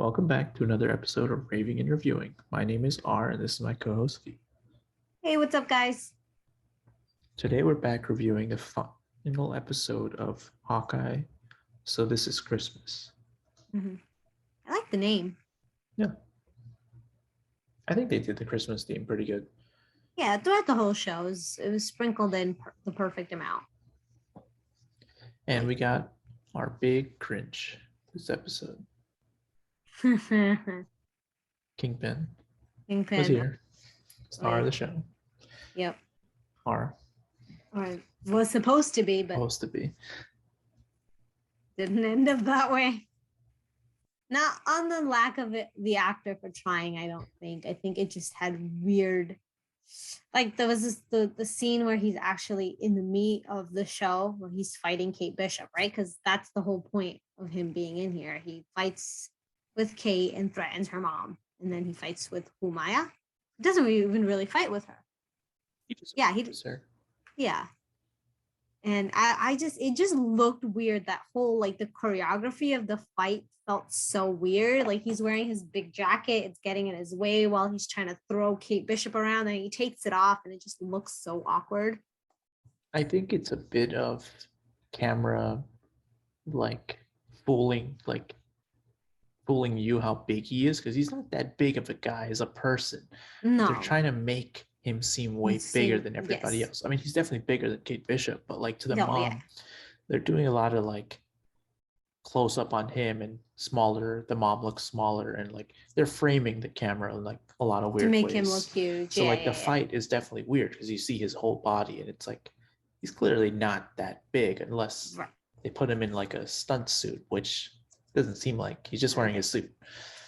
Welcome back to another episode of Raving and Reviewing. My name is R, and this is my co-host V. Hey, what's up, guys? Today we're back reviewing the final episode of Hawkeye. So this is Christmas. I like the name. Yeah, I think they did the Christmas theme pretty good. Yeah, throughout the whole show, it was sprinkled in the perfect amount. And we got our big cringe this episode. Kingpin was here, star of the show. Yep. Or was supposed to be, but supposed to be. Didn't end up that way. Not on the lack of it, the actor for trying, I don't think. I think it just had weird, like there was the scene where he's actually in the meat of the show where he's fighting Kate Bishop, right? Because that's the whole point of him being in here. He fights with Kate and threatens her mom, and then he fights with Humaya. He doesn't even really fight with her. He yeah. And it just looked weird. That whole, like, the choreography of the fight felt so weird. Like, he's wearing his big jacket. It's getting in his way while he's trying to throw Kate Bishop around, and he takes it off, and it just looks so awkward. I think it's a bit of camera, like, fooling you how big he is, because he's not that big of a guy as a person. No. They're trying to make him seem way bigger than everybody else. I mean, he's definitely bigger than Kate Bishop, but like to the mom, they're doing a lot of like close up on him and smaller. The mom looks smaller, and like they're framing the camera in like a lot of weird ways. To make him look huge. So the fight is definitely weird because you see his whole body, and it's like he's clearly not that big unless they put him in like a stunt suit, which doesn't seem like he's just wearing a suit.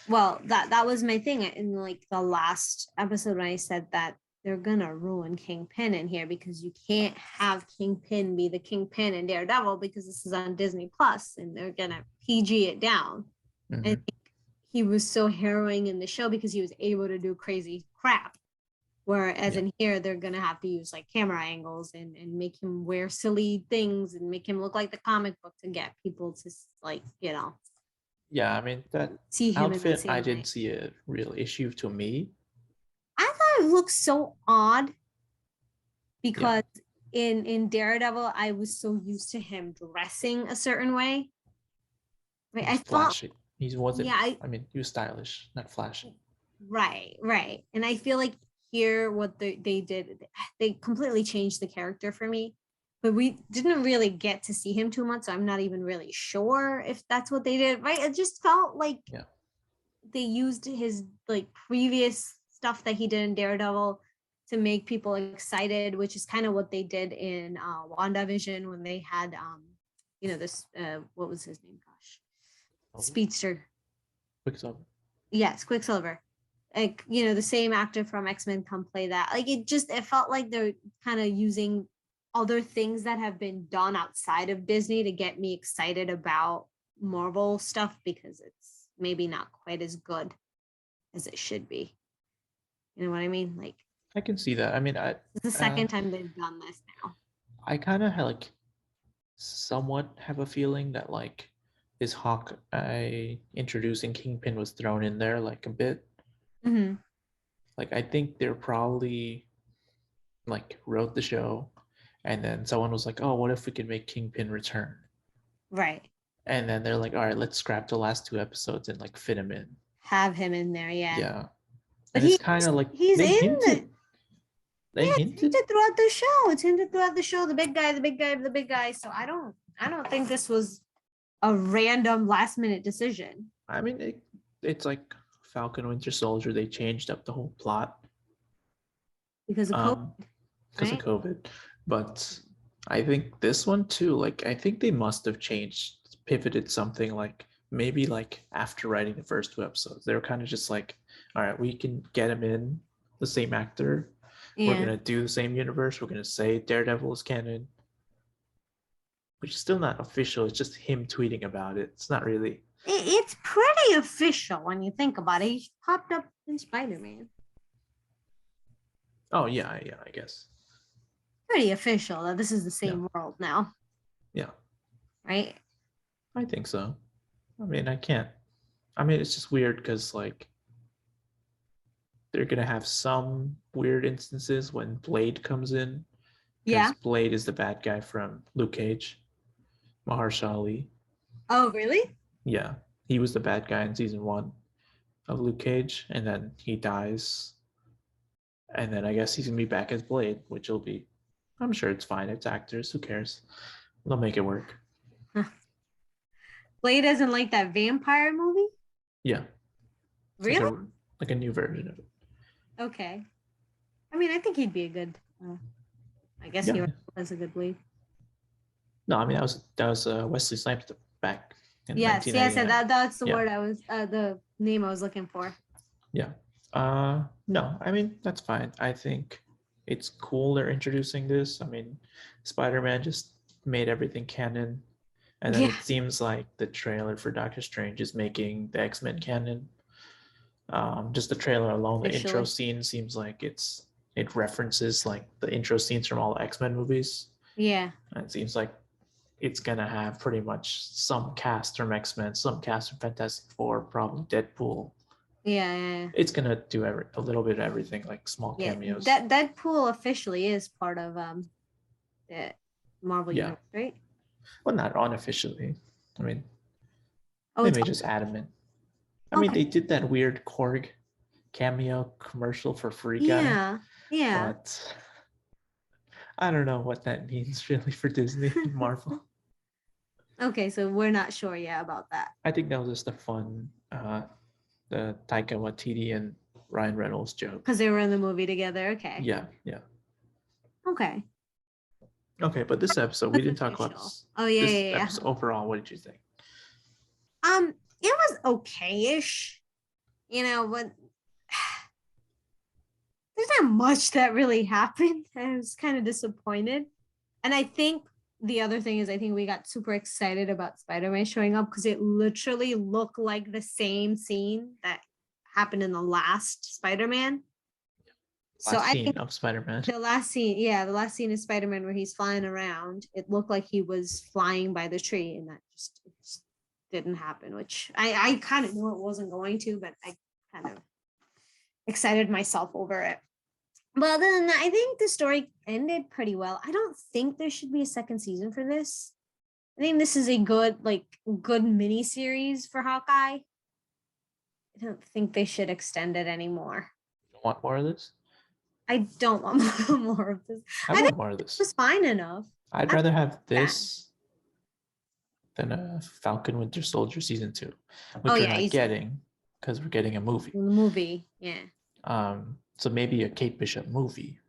Well, that was my thing in like the last episode when I said that they're gonna ruin Kingpin in here, because you can't have Kingpin be the Kingpin in Daredevil, because this is on Disney Plus and they're gonna PG it down. I think he was so harrowing in the show because he was able to do crazy crap. Whereas in here, they're gonna have to use like camera angles and make him wear silly things and make him look like the comic book to get people to, like, you know. Yeah, I mean, that outfit, I didn't see a real issue to me. I thought it looked so odd because in Daredevil, I was so used to him dressing a certain way. Right? I thought he wasn't. Yeah, I mean, he was stylish, not flashy. Right. And I feel like here, what they did, they completely changed the character for me. But we didn't really get to see him too much, so I'm not even really sure if that's what they did. Right? It just felt like they used his like previous stuff that he did in Daredevil to make people excited, which is kind of what they did in WandaVision when they had this what was his name? Gosh, Speedster. Quicksilver. Yes, Quicksilver. Like, the same actor from X-Men come play that. Like, it felt like they're kind of using other things that have been done outside of Disney to get me excited about Marvel stuff, because it's maybe not quite as good as it should be. You know what I mean? Like, I can see that. I mean, it's the second time they've done this now. I kind of like somewhat have a feeling that like this Hawkeye introducing Kingpin was thrown in there like a bit. Like, I think they're probably like wrote the show, and then someone was like, oh, what if we could make Kingpin return? Right. And then they're like, all right, let's scrap the last 2 episodes and like fit him in. Have him in there, Yeah. But it's kind of like he's in hinted. They hinted throughout the show. It's hinted throughout the show. The big guy. So I don't think this was a random last minute decision. I mean, it's like Falcon Winter Soldier. They changed up the whole plot because of COVID. Because of COVID. But I think this one too, like, I think they must have pivoted something, like maybe like after writing the first 2 episodes. They were kind of just like, all right, we can get him in, the same actor. We're going to do the same universe. We're going to say Daredevil is canon, which is still not official. It's just him tweeting about it. It's not really. It's pretty official when you think about it. He popped up in Spider-Man. Oh, yeah, I guess. Pretty official that this is the same world now. Yeah. Right? I think so. I mean, I can't I mean, it's just weird because like they're gonna have some weird instances when Blade comes in, because Yeah. Blade is the bad guy from Luke Cage, Mahershala Ali. Oh, really? Yeah, he was the bad guy in season 1 of Luke Cage, and then he dies, and then I guess he's gonna be back as Blade, which will be, I'm sure it's fine. It's actors, who cares? They'll make it work. Blade isn't like that vampire movie? Yeah, it's Really? like a new version of it. Okay. I mean, I think he'd be a good. I guess he Yeah. was a good Blade. No, I mean that was Wesley Snipes back in Yes, yes, 1999. that's the Yeah. word I was the name I was looking for. Yeah. No, I mean that's fine. I think it's cool they're introducing this. I mean, Spider-Man just made everything canon, and then Yeah, it seems like the trailer for Doctor Strange is making the X-Men canon. Just the trailer alone, the intro officially. scene seems like it references like the intro scenes from all the X-Men movies. Yeah. And it seems like it's gonna have pretty much some cast from X-Men, some cast from Fantastic Four, probably Deadpool. Yeah. It's gonna do a little bit of everything, like small Yeah. cameos. That Deadpool officially is part of the Marvel Yeah. universe, right? Well, not unofficially. I mean, Oh, they it's may just add him in. I mean, okay. they did that weird Korg cameo commercial for Free Guy, Yeah. Yeah. but I don't know what that means really for Disney and Marvel. Okay, so we're not sure yet about that. I think that was just a fun, the Taika Waititi and Ryan Reynolds joke. Because they were in the movie together. Okay. Yeah. Okay. Okay, but this episode we didn't talk about Official. this. Oh yeah, This yeah. episode overall. What did you think? It was okay-ish. You know, but there's not much that really happened. I was kind of disappointed. And I think the other thing is I think we got super excited about Spider-Man showing up because it literally looked like the same scene that happened in the last Spider-Man. So Last I scene think of Spider-Man. the last scene is Spider-Man where he's flying around. It looked like he was flying by the tree, and that just didn't happen, which I kind of knew it wasn't going to, but I kind of excited myself over it. But other than that, I think the story ended pretty well. I don't think there should be a second season for this. I think this is a good mini series for Hawkeye. I don't think they should extend it anymore. You want more of this? I don't want more of this. I think want more of it this. was fine enough. I'd rather have this than a Falcon Winter Soldier season 2, which we're not getting because we're getting a movie. The movie, yeah. So maybe a Kate Bishop movie.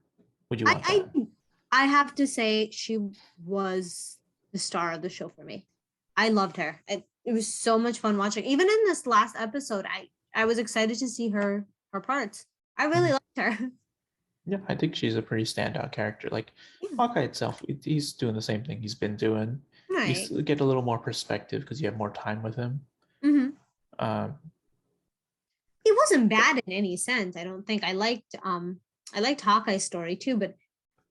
Would you want that? I have to say she was the star of the show for me. I loved her. It was so much fun watching. Even in this last episode, I was excited to see her parts. I really liked her. Yeah, I think she's a pretty standout character. Like Hawkeye itself, he's doing the same thing he's been doing. Right. You get a little more perspective because you have more time with him. Mm-hmm. He wasn't bad in any sense. I don't think I liked Hawkeye's story too, but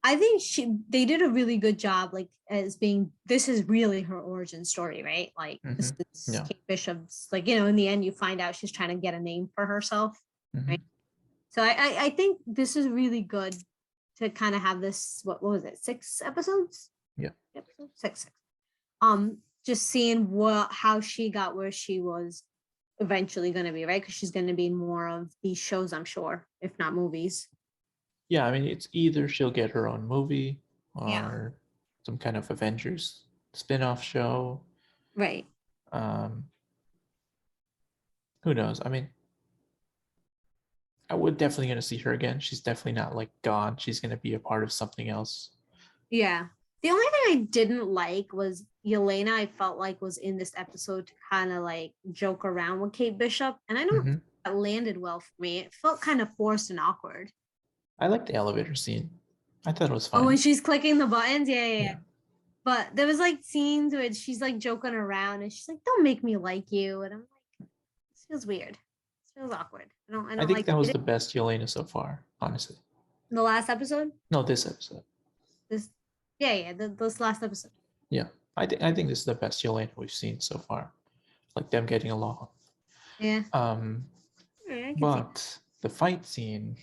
I think they did a really good job, like as being this is really her origin story, right? Like this is Kate Bishop's, like, in the end you find out she's trying to get a name for herself, right? So I think this is really good to kind of have this, what was it, 6 episodes? Yeah. Six. Just seeing how she got where she was eventually going to be, right? Because she's going to be in more of these shows, I'm sure, if not movies. Yeah, I mean, it's either she'll get her own movie or some kind of Avengers spin-off show. Right. Who knows? I mean, I would definitely going to see her again. She's definitely not like gone. She's going to be a part of something else. Yeah. The only thing I didn't like was Yelena, I felt like was in this episode to kind of like joke around with Kate Bishop. And I don't think that landed well for me. It felt kind of forced and awkward. I like the elevator scene. I thought it was fun. Oh, when she's clicking the buttons? Yeah. But there was like scenes where she's like joking around and she's like, don't make me like you. And I'm like, this feels weird. This feels awkward. I think that was the best Yelena so far, honestly. The last episode? No, this episode. This last episode. Yeah. I think this is the best Yelena we've seen so far. Like them getting along. Yeah. Um, I can see. but the fight scene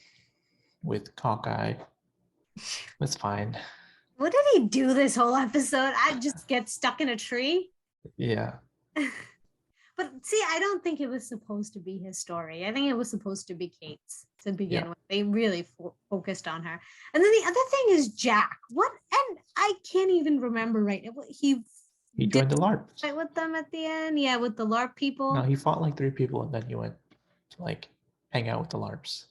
with Hawkeye was fine. What did he do this whole episode? I just get stuck in a tree. Yeah, But see, I don't think it was supposed to be his story. I think it was supposed to be Kate's to begin yeah. with. They really focused on her. And then the other thing is Jack. What? And I can't even remember right now. He He did joined the LARP. fight with them at the end. Yeah, with the LARP No, people. he fought like 3 people, and then he went to like hang out with the LARPs.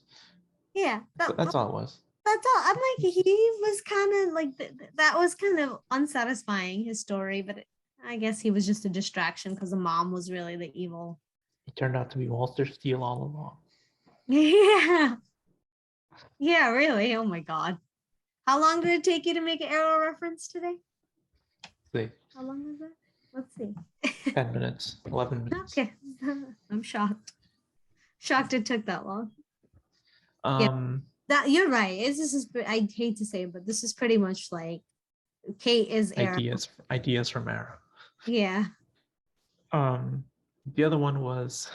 Yeah, That's all it was. that's all. I'm like, he was kind of like that was kind of unsatisfying, his story, but I guess he was just a distraction because the mom was really the evil. He turned out to be Walter Steele all along. Yeah. Yeah, really. Oh my God. How long did it take you to make an arrow reference today? See, How long was that? Let's see. 10 minutes, 11 minutes. Okay. I'm shocked. Shocked it took that long. That you're right. This is I hate to say it, but this is pretty much like Kate is Arrow. Ideas from Arrow. Yeah. The other one was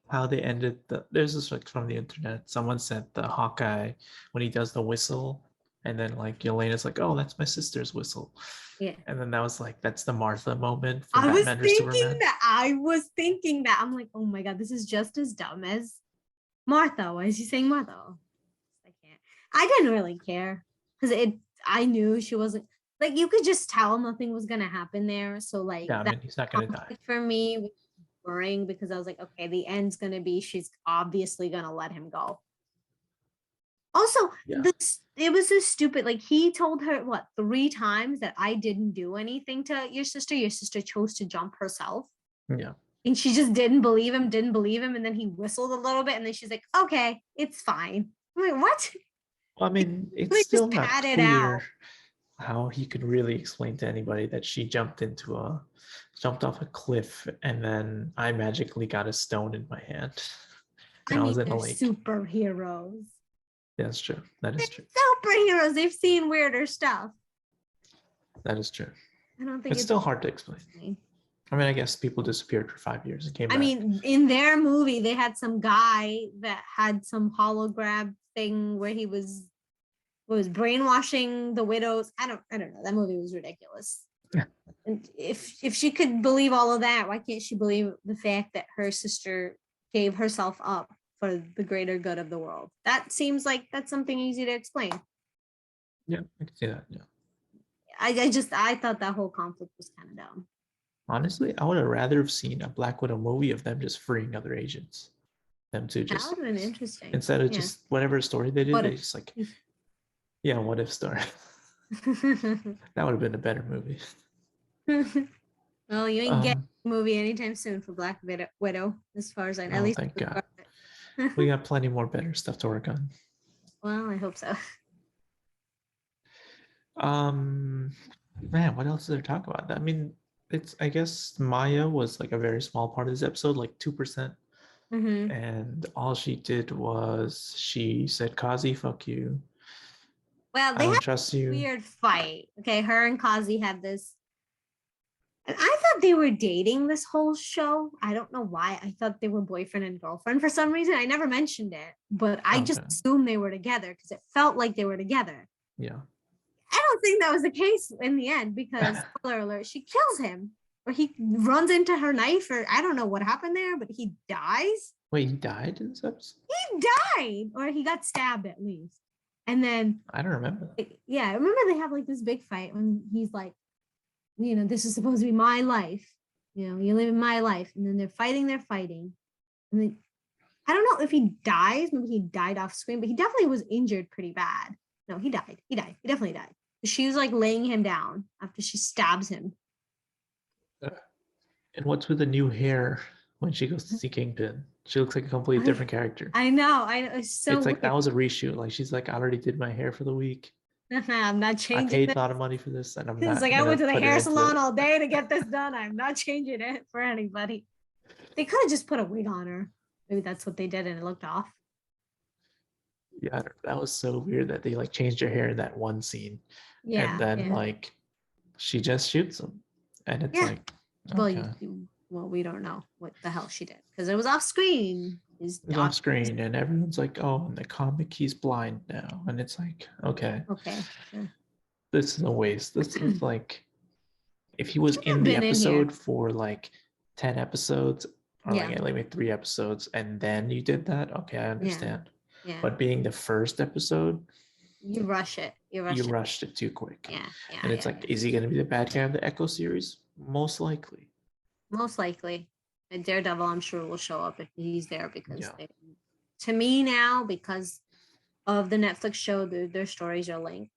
how they ended there's this like from the internet. Someone said the Hawkeye when he does the whistle, and then like Yelena's like, oh, that's my sister's whistle. Yeah. And then that was like, that's the Martha moment I from was Batman vs Superman. thinking that. I'm like, oh my God, this is just as dumb as Martha. Why is he saying Martha? I can't. I didn't really care because I knew she wasn't like you could just tell nothing was gonna happen there. So like Yeah, I mean, he's not gonna die. for me was boring because I was like, okay, the end's gonna be she's obviously gonna let him go. Also, Yeah. It was so stupid. Like he told her what 3 times that I didn't do anything to your sister. Your sister chose to jump herself. Yeah. And she just didn't believe him. And then he whistled a little bit, and then she's like, "Okay, it's fine." I'm like, "What?" Well, I mean, it's still not pat clear how he could really explain to anybody that she jumped off a cliff, and then I magically got a stone in my hand. And I was in a lake. Superheroes. That's true. That is true. Superheroes. They've seen weirder stuff. That is true. I don't think it's still hard to explain. I mean, I guess people disappeared for 5 years and came back. I mean, in their movie, they had some guy that had some hologram thing where he was brainwashing the widows. I don't know. That movie was ridiculous. Yeah. And if she could believe all of that, why can't she believe the fact that her sister gave herself up for the greater good of the world? That seems like that's something easy to explain. Yeah, I can see that. Yeah. I thought that whole conflict was kind of dumb. Honestly, I would have rather have seen a Black Widow movie of them just freeing other agents. Them to just that would have been interesting. Instead of just whatever story they did, they just like what if story. That would have been a better movie. Well, you ain't getting a movie anytime soon for Black Widow, as far as I know. At least thank God. We got plenty more better stuff to work on. Well, I hope so. Man, what else is there to talk about? I mean, I guess Maya was like a very small part of this episode, like 2%. Mm-hmm. And all she did was she said, Kazi, fuck you. Well, they I don't had trust you. Weird fight. Okay, her and Kazi had this. And I thought they were dating this whole show. I don't know why. I thought they were boyfriend and girlfriend for some reason. I never mentioned it, but I just assumed they were together because it felt like they were together. Yeah. I don't think that was the case in the end because, spoiler alert, she kills him. Or he runs into her knife, or I don't know what happened there, but he dies. Wait, he died in this episode? He died! Or he got stabbed at least. And then I don't remember that. Yeah, I remember they have like this big fight when he's like, this is supposed to be my life. You live in my life. And then they're fighting. And then I don't know if he dies. Maybe he died off screen, but he definitely was injured pretty bad. No, he died. He definitely died. She was like laying him down after she stabs him. And what's with the new hair when she goes to see Kingpin? She looks like a completely different character. I know. It's like weird. That was a reshoot. Like she's like, I already did my hair for the week. I'm not changing. I paid a lot of money for this, and I'm not. It's like I went to the hair salon all day to get this done. I'm not changing it for anybody. They could have just put a wig on her. Maybe that's what they did, and it looked off. Yeah, that was so weird that they like changed her hair in that one scene. Yeah. And then like she just shoots him, and it's like. Okay. Well, well, we don't know what the hell she did because it was off screen. His It was off daughter. screen, and everyone's like, "Oh, in the comic, he's blind now," and it's like, okay, Okay, sure. this is a waste. This is like, if he was Should in have the been in here. episode for like 10 episodes or Yeah, like maybe 3 episodes, and then you did that, okay, I yeah, understand. yeah. But being the first episode, You rush it. You rush you it. rushed it too quick. Yeah, yeah, And it's yeah, like, yeah. is he going to be the bad guy of the Echo series? Most likely. Most likely. And Daredevil, I'm sure, will show up if he's there because Yeah. to me now, because of the Netflix show, their stories are linked.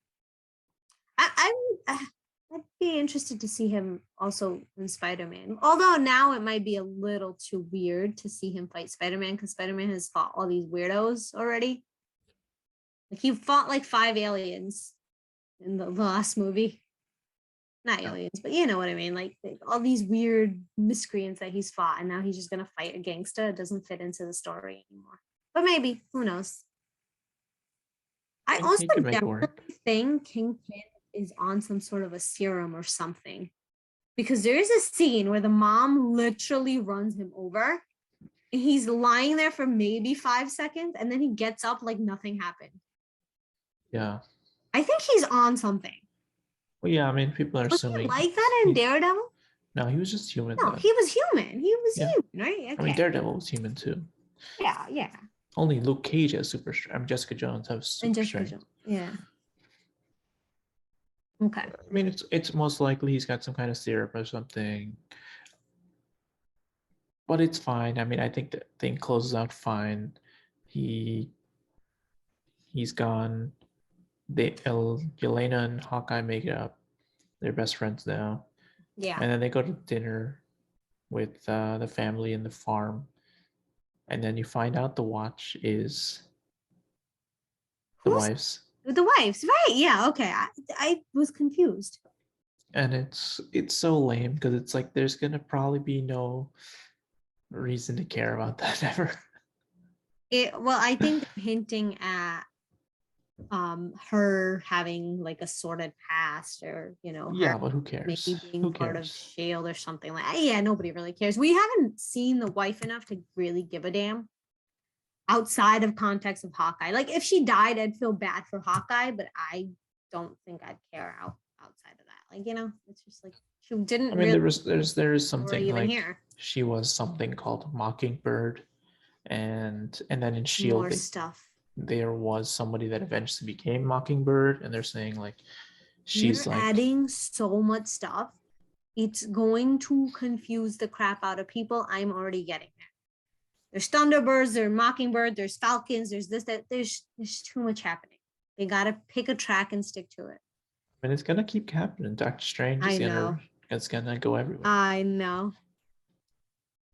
I'd be interested to see him also in Spider-Man. Although now it might be a little too weird to see him fight Spider-Man because Spider-Man has fought all these weirdos already. Like he fought like 5 aliens in the last movie. Not aliens, but you know what I mean. Like all these weird miscreants that he's fought, and now he's just gonna fight a gangster. It doesn't fit into the story anymore. But maybe, who knows? I also He could make it definitely work. think Kingpin is on some sort of a serum or something. Because there's a scene where the mom literally runs him over. And he's lying there for maybe 5 seconds, and then he gets up like nothing happened. Yeah. I think he's on something. Well, yeah, I mean, people are Was he assuming. like that in Daredevil? No, he was just human. No, Then. he was human. He was Yeah. human, right? Okay. I mean, Daredevil was human too. Yeah, yeah. Only Luke Cage has super strength. I mean, Jessica Jones has super strength. Yeah. Okay. I mean, it's most likely he's got some kind of syrup or something. But it's fine. I mean, I think the thing closes out fine. He's gone. Yelena and Hawkeye make it up. They're best friends now. Yeah. And then they go to dinner with the family in the farm. And then you find out the watch is the wife's. The wife's, right? Yeah. Okay. I was confused. And it's so lame because it's like there's gonna probably be no reason to care about that ever. Well, I think they're hinting at her having like a sordid past, or Yeah, but who cares? maybe being Who part of cares? Shield or something like. Yeah, nobody really cares. We haven't seen the wife enough to really give a damn outside of context of Hawkeye. Like if she died, I'd feel bad for Hawkeye, but I don't think I'd care outside of that. Like it's just like she didn't. I mean, really there is something even like here. She was something called Mockingbird, and then in Shield More stuff. There was somebody that eventually became Mockingbird, and they're saying like she's You're like adding so much stuff. It's going to confuse the crap out of people. I'm already getting there. There's Thunderbirds, there's Mockingbird, there's Falcons, there's this, that. There's too much happening. They gotta pick a track and stick to it. And it's gonna keep happening. Doctor Strange is gonna go everywhere. I know.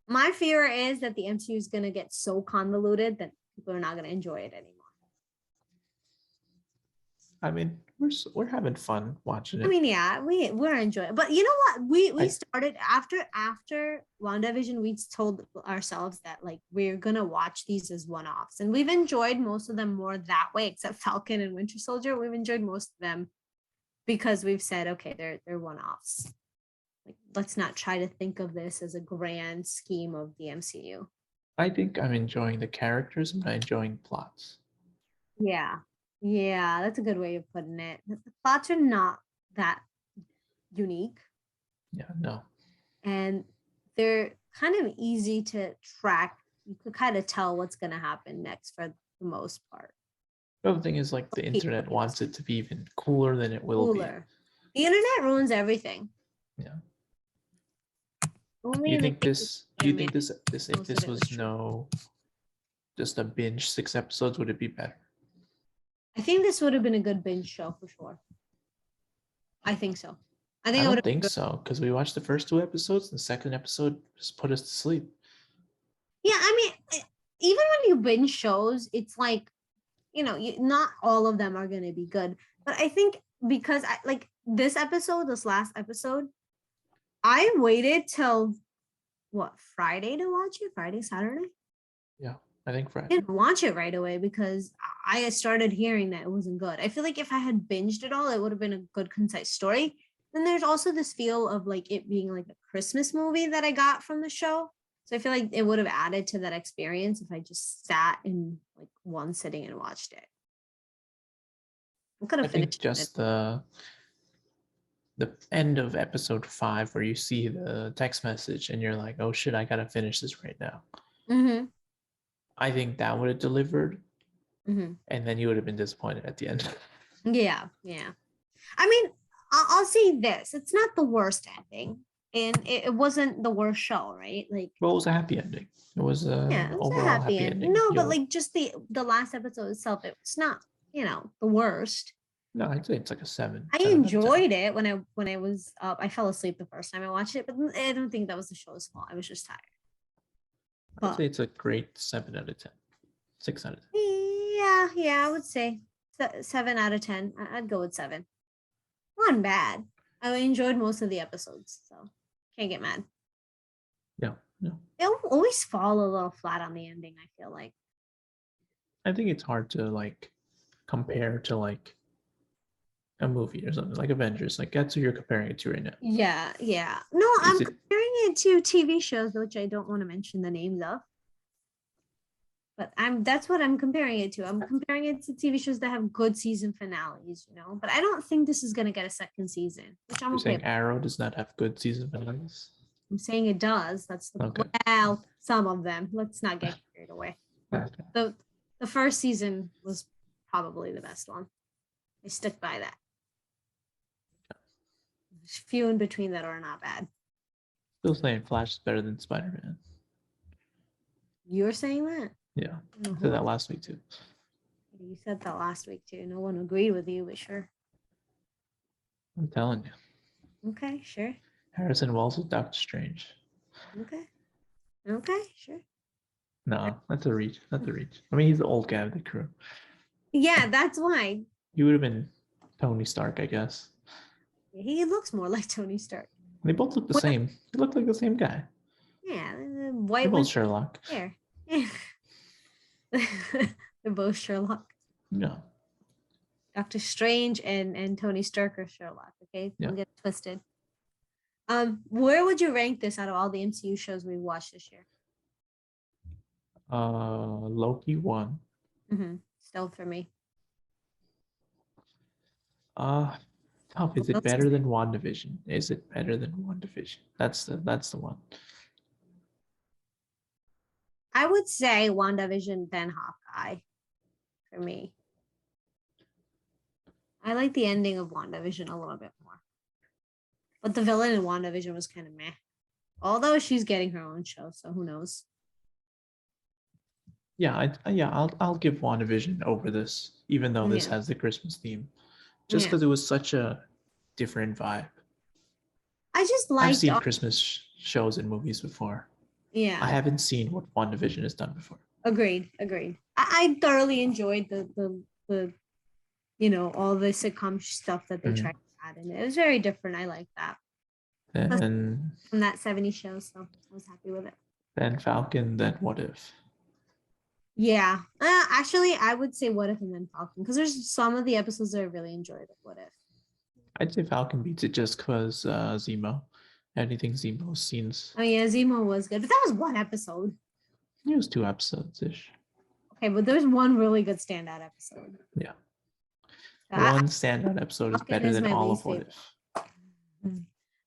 My fear is that the MCU is gonna get so convoluted that people are not gonna enjoy it anymore. I mean, we're having fun watching it. I mean, yeah, we're enjoying it. But you know what? We started after WandaVision, we told ourselves that like we're gonna watch these as one-offs. And we've enjoyed most of them more that way, except Falcon and Winter Soldier. We've enjoyed most of them because we've said, okay, they're one-offs. Like, let's not try to think of this as a grand scheme of the MCU. I think I'm enjoying the characters and I'm enjoying plots. Yeah, that's a good way of putting it. The plots are not that unique. Yeah, no. And they're kind of easy to track. You could kind of tell what's going to happen next for the most part. The other thing is like the internet wants it to be even cooler than it will be. The internet ruins everything. Yeah. Only you think this if this was just a binge 6 episodes, would it be better? I think this would have been a good binge show for sure. I think so. I don't think so, because we watched the first 2 episodes and the second episode just put us to sleep. Yeah, I mean, even when you binge shows, it's like, not all of them are going to be good. But I think because this last episode, I waited till Friday to watch it? Friday, Saturday? Yeah, I think Friday. I didn't watch it right away because I started hearing that it wasn't good. I feel like if I had binged it all, it would have been a good, concise story. then there's also this feel of like it being like a Christmas movie that I got from the show. So I feel like it would have added to that experience if I just sat in like one sitting and watched it. I could I have think finished it. just the end of episode 5 where you see the text message and you're like, oh shit, I gotta finish this right now. Mm-hmm. I think that would have delivered, Mm-hmm. and then you would have been disappointed at the end. Yeah, yeah. I mean, I'll say this: it's not the worst ending, and it wasn't the worst show, right? Like, Well, it was a happy ending. It was yeah, a it was a overall happy happy end. ending. No, but like just the last episode itself, it's not the worst. No, I'd say it's like a 7, I 7 out of 10. enjoyed it when I was up. I fell asleep the first time I watched it, but I don't think that was the show's fault. I was just tired. I'd But say it's a great 7 out of 10, 6 out of 10. yeah, I would say 7 out of 10. I'd go with 7. Not bad. I enjoyed most of the episodes, so can't get mad. Yeah, no. They'll always fall a little flat on the ending, I feel like. I think it's hard to like compare to like a movie or something like Avengers. Like that's who you're comparing it to right now. Yeah. No, I'm Is it comparing it to TV shows, which I don't want to mention the names of. But that's what I'm comparing it to. I'm comparing it to TV shows that have good season finales, But I don't think this is gonna get a second season, which I'm you're okay saying with. Arrow does not have good season finales? I'm saying it does. That's the Okay. well, some of them. Let's not get carried away. Okay. The first season was probably the best one. I stick by that. There's few in between that are not bad. Still saying Flash is better than Spider-Man. You're saying that? Yeah, I said that last week too. You said that last week too. No one agreed with you, but sure. I'm telling you. Okay, sure. Harrison Wells is Doctor Strange. Okay, sure. No, that's a reach. That's a reach. I mean, he's the old guy of the crew. Yeah, that's why. He would have been Tony Stark, I guess. He looks more like Tony Stark. They both look the same. They look like the same guy. Yeah, the They're white both Sherlock. There. Yeah. They're both Sherlock. Yeah. Doctor Strange and Tony Stark are Sherlock. Okay, Yeah. don't get it twisted. Where would you rank this out of all the MCU shows we've watched this year? Loki 1. Still for me. Tough. Is it better than WandaVision? Is it better than WandaVision? That's the one. I would say WandaVision, then Hawkeye for me. I like the ending of WandaVision a little bit more. But the villain in WandaVision was kind of meh. Although she's getting her own show, so who knows? Yeah, I'll give WandaVision over this, even though this has the Christmas theme. Just because it was such a different vibe. I just like I've seen Christmas shows and movies before. Yeah. I haven't seen what WandaVision has done before. Agreed. I thoroughly enjoyed the all the sitcom stuff that they tried to add in. It was very different. I like that. And from that 70s show, so I was happy with it. Then Falcon, then What If? Yeah. Actually, I would say What If and then Falcon, because there's some of the episodes that I really enjoyed of What If. I'd say Falcon beats it just because Zemo. Anything Zemo's scenes. Oh yeah, Zemo was good, but that was one episode. It was 2 episodes-ish. Okay, but there's one really good standout episode. Yeah. One standout episode is better than all of What If.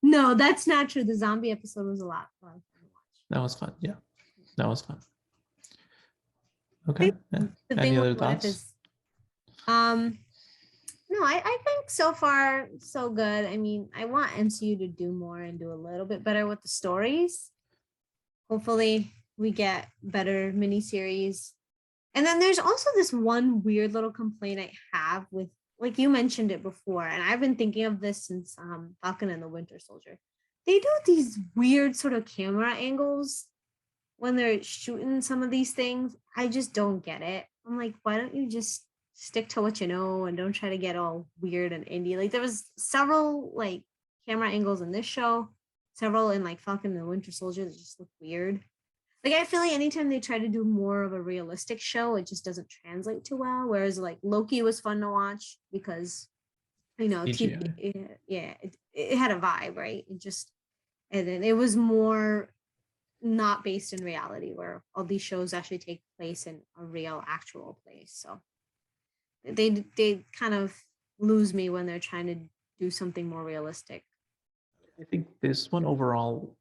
No, that's not true. The zombie episode was a lot of fun to watch. That was fun. Yeah, that was fun. Okay. Any other thoughts? No, I think so far so good. I mean, I want MCU to do more and do a little bit better with the stories. Hopefully, we get better miniseries. And then there's also this one weird little complaint I have with, like you mentioned it before, and I've been thinking of this since Falcon and the Winter Soldier. They do these weird sort of camera angles when they're shooting some of these things. I just don't get it. I'm like, why don't you just stick to what you know and don't try to get all weird and indie? Like there was several like camera angles in this show, several in like Falcon and the Winter Soldier that just look weird. Like I feel like anytime they try to do more of a realistic show, it just doesn't translate too well. Whereas like Loki was fun to watch because, TV, it it had a vibe, right? And then it was more not based in reality, where all these shows actually take place in a real actual place. So they kind of lose me when they're trying to do something more realistic. I think this one overall,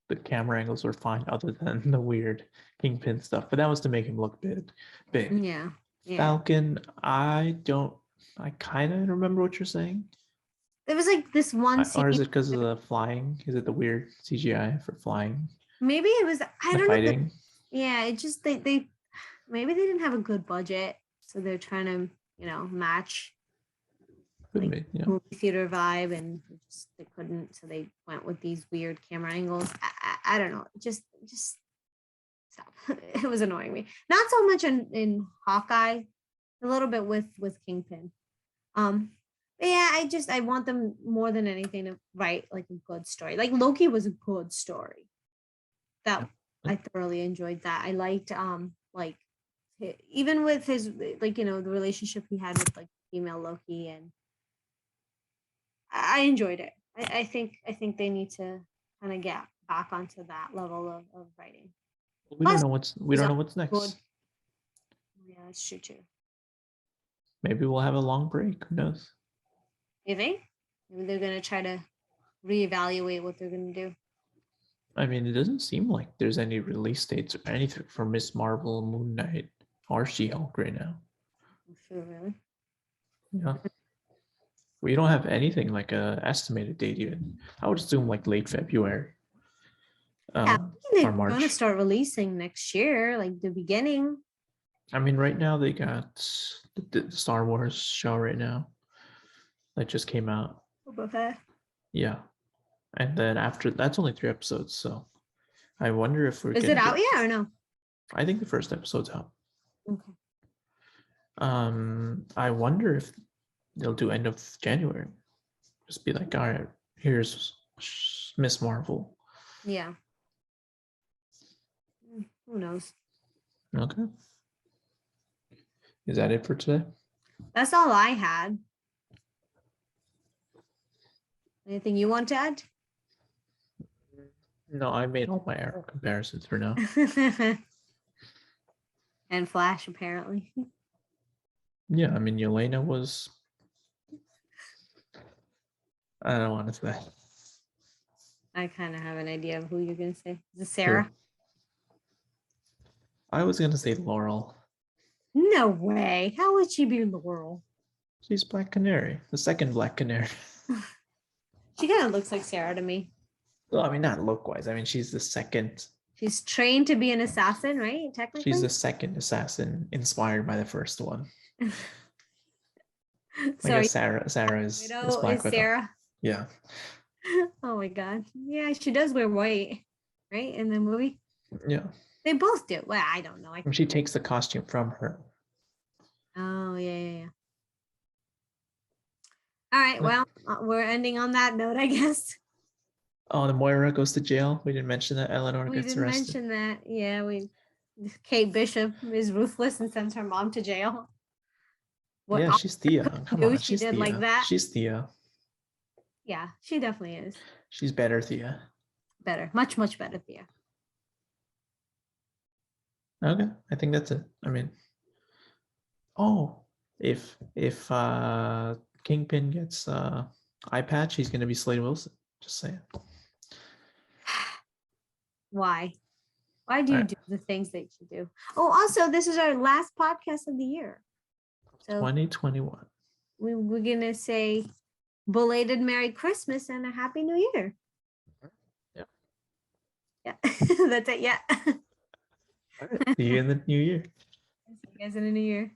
the camera angles were fine, other than the weird Kingpin stuff. But that was to make him look big. Big. Yeah. Falcon, I kind of remember what you're saying. There was like this one scene, Or is it because of the flying? Is it the weird CGI for flying? maybe it was, I The don't know. fighting? Yeah, it just they maybe they didn't have a good budget, so they're trying to, match Could like be, yeah. movie theater vibe, and they couldn't, so they went with these weird camera angles. I don't know, just stop. It was annoying me. Not so much in Hawkeye, a little bit with Kingpin. But yeah, I want them more than anything to write like a good story. Like Loki was a good story. That I thoroughly enjoyed that. I liked like even with his, like, the relationship he had with like female Loki, and I enjoyed it. I think they need to kind of get back onto that level of writing. We don't know what's Good. next. Yeah, that's true too. Maybe we'll have a long break. Who knows? You think? Maybe they're gonna try to reevaluate what they're gonna do. I mean, it doesn't seem like there's any release dates or anything for Miss Marvel, Moon Knight, or She-Hulk right now. Sure, really. Yeah. We don't have anything like a estimated date even. I would assume like late February. Yeah, Or they're gonna March. start releasing next year, like the beginning. I mean, right now they got the Star Wars show right now that just came out. Boba Fett. Yeah. And then after that's only 3 episodes, so I wonder if we're Is gonna it out get, yet or no? I think the first episode's out. Okay. I wonder if they'll do end of January. Just be like, all right, here's Miss Marvel. Yeah. Who knows? Okay. Is that it for today? That's all I had. Anything you want to add? No, I made all my Arrow comparisons for now. And Flash, apparently. Yeah, I mean, Yelena was. I don't want to say. I kind of have an idea of who you're gonna say. Is it Sarah? Who? I was gonna say Laurel. No way. How would she be Laurel? She's Black Canary, the second Black Canary. She kind of looks like Sarah to me. Well, I mean, not look-wise. I mean, she's the second. She's trained to be an assassin, right? Technically. She's the second assassin inspired by the first one. So Sarah is Black Widow. Sarah. Yeah. Oh my god. Yeah, she does wear white, right? In the movie. Yeah. They both do. Well, I don't know. She takes the costume from her. Oh yeah. All right. Well, we're ending on that note, I guess. Oh, the Moira goes to jail. We didn't mention that. Eleanor gets arrested. We didn't mention that. Yeah, Kate Bishop is ruthless and sends her mom to jail. What yeah, she's Thea. Come on, she did Thea. Like that. She's Thea. Yeah, she definitely is. She's better, Thea. Better, much better, Thea. Okay, I think that's it. I mean, if Kingpin gets eye patch, he's gonna be Slade Wilson. Just saying. Why? Why do you do the things that you do? Oh, also, this is our last podcast of the year. So 2021. We're gonna say belated Merry Christmas and a Happy New Year. Yeah. That's it. Yeah. All right. See you in the new year. See you guys in the new year.